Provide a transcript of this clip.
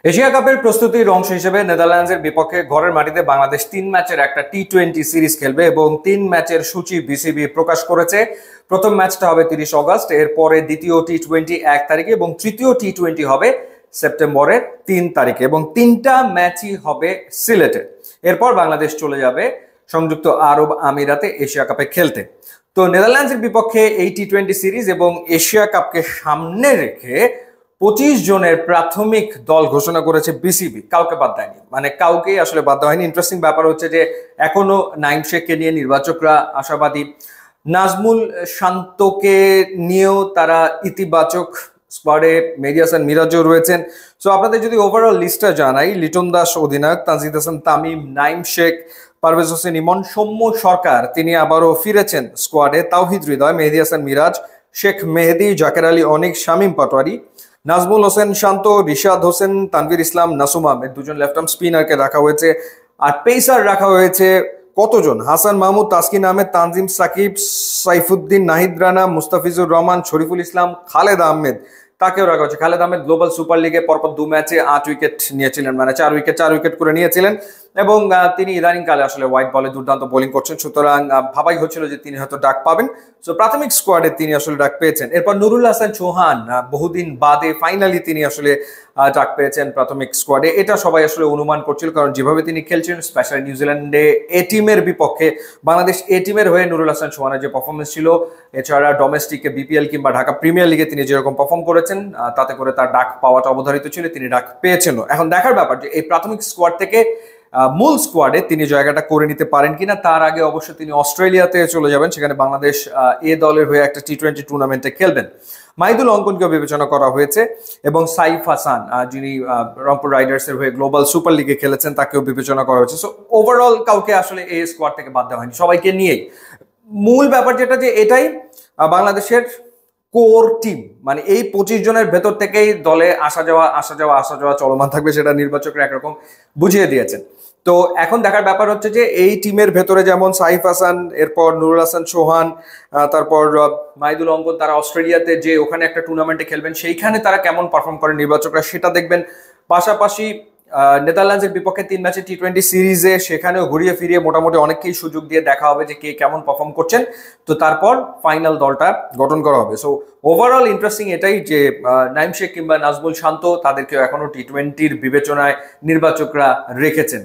Asia কাপের প্রস্তুতির অংশ হিসেবে নেদারল্যান্ডসের বিপক্ষে ঘরের মাটিতে বাংলাদেশ 3 ম্যাচের একটা টি-20 সিরিজ খেলবে এবং 3 ম্যাচের সূচি বিসিবি প্রকাশ করেছে। প্রথম ম্যাচটা হবে 30 অগস্ট, এরপরে দ্বিতীয় টি-20 1 তারিখে এবং তৃতীয় টি-20 হবে সেপ্টেম্বরের 3 তারিখে এবং 3টা ম্যাচই হবে সিলেটে। এরপর বাংলাদেশ চলে যাবে সংযুক্ত আরব আমিরাতে এশিয়া কাপে খেলতে। তো নেদারল্যান্ডসের বিপক্ষে এই টি-20 সিরিজ এবং এশিয়া কাপকে সামনে রেখে 25 জনের প্রাথমিক দল ঘোষণা করেছে বিসিবি, কাউকে বাদ দেয়নি, মানে কাউকেই আসলে বাদ দেওয়া হয়নি। ইন্টারেস্টিং ব্যাপার হচ্ছে যে এখনো নাইম শেখকে নিয়ে নির্বাচকরা আশাবাদী, নাজমুল শান্তকে নিয়েও তারা ইতিবাচক, স্কোয়াডে মেহেদী হাসান মিরাজও রয়েছেন। সো আপনাদের যদি ওভারঅল লিস্টটা জানাই, লিটন দাস অধিনায়ক, তানজিদ হাসান তামিম, নাইম শেখ, পারভেজ হোসেন ইমন, সৌম্য সরকার তিনি আবারও ফিরেছেন স্কোয়াডে, তাওহিদ হৃদয়, মেহেদী হাসান মিরাজ, শেখ মেহেদী, জাকের আলী অনিক, শামীম পাটোয়ারি, নাজমুল হোসেন শান্ত, রিশাদ হোসেন, তানভীর ইসলাম, নাসুম আহমেদ, দুজন লেফট আর্ম স্পিনারকে রাখা হয়েছে। আর পেসার রাখা হয়েছে কতজন? হাসান মাহমুদ, তাসকিন আহমেদ, তানজিম সাকিব, সাইফুদ্দিন, নাহিদ রানা, মুস্তাফিজুর রহমান, শরীফুল ইসলাম, খালেদ আহমেদ, তাকেও রাখা হচ্ছে। খালেদ আহমেদ গ্লোবাল সুপার লিগে পরপর 2 ম্যাচে 8 উইকেট নিয়েছিলেন, মানে 4 উইকেট করে নিয়েছিলেন এবং তিনি ইদানিংকালে আসলে হোয়াইট বলে দুর্দান্ত বোলিং করছেন, সুতরাং ভাবাই হচ্ছিল যে তিনি হয়তো ডাক পাবেন। সো প্রাথমিক স্কোয়াডে তিনি আসলে ডাক পেয়েছেন। এরপর নুরুল হাসান চৌহান বহুদিন বাদে ফাইনালি তিনি আসলে ডাক পেয়েছেন প্রাথমিক স্কোয়াডে। এটা সবাই আসলে অনুমান করছিল, কারণ যেভাবে তিনি খেলছেন, স্পেশালি নিউজিল্যান্ডে এ টিমের বিপক্ষে, বাংলাদেশ এ টিমের হয়ে নুরুল হাসান চৌহানের যে পারফরমেন্স ছিল, এছাড়া ডোমেস্টিকে বিপিএল কিংবা ঢাকা প্রিমিয়ার লিগে তিনি যেরকম পারফর্ম করেছেন, তাতে করে তার ডাক পাওয়াটা অবধারিত ছিল, তিনি ডাক পেয়েছেনও। এখন দেখার ব্যাপার যে এই প্রাথমিক স্কোয়াড থেকে মূল স্কোয়াডে তিনি জায়গাটা করে নিতে পারেন কিনা। তার আগে অবশ্য তিনি অস্ট্রেলিয়াতে চলে যাবেন, সেখানে বাংলাদেশ এ দলের হয়ে একটা টি-20 টুর্নামেন্টে খেলবেন। মাহিদুল অঙ্কনকেও বিবেচনা করা হয়েছে এবং সাইফ হাসান, যিনি রংপুর রাইডার্সের হয়ে গ্লোবাল সুপার লিগে খেলেছেন, তাকেও বিবেচনা করা হয়েছে। সো ওভারঅল কাউকে আসলে এই স্কোয়াড থেকে বাদ দেওয়া হয়নি, সবাইকে নিয়েই। মূল ব্যাপার যেটা, যে এটাই বাংলাদেশের কোর টিম, মানে এই 25 জনের ভেতর থেকেই দলে আসা যাওয়া চলমান থাকবে, সেটা নির্বাচকরা একরকম বুঝিয়ে দিয়েছেন। তো এখন দেখার ব্যাপার হচ্ছে যে এই টিমের ভেতরে যেমন সাইফ হাসান, এরপর নুরুল হাসান চৌহান, তারপর মাহিদুল অঙ্কন, তারা অস্ট্রেলিয়াতে যে ওখানে একটা টুর্নামেন্টে খেলবেন, সেইখানে তারা কেমন পারফর্ম করেন নির্বাচকরা সেটা দেখবেন। পাশাপাশি নেদারল্যান্ডসের বিপক্ষে 3 ম্যাচে টি-20 সিরিজে সেখানেও ঘুরিয়ে ফিরিয়ে মোটামুটি অনেককেই সুযোগ দিয়ে দেখা হবে যে কে কেমন পারফর্ম করছেন। তো তারপর ফাইনাল দলটা গঠন করা হবে। সো ওভারঅল ইন্টারেস্টিং এটাই যে নাইম শেখ কিংবা নাজমুল শান্ত, তাদেরকেও এখনো টি-20 বিবেচনায় নির্বাচকরা রেখেছেন।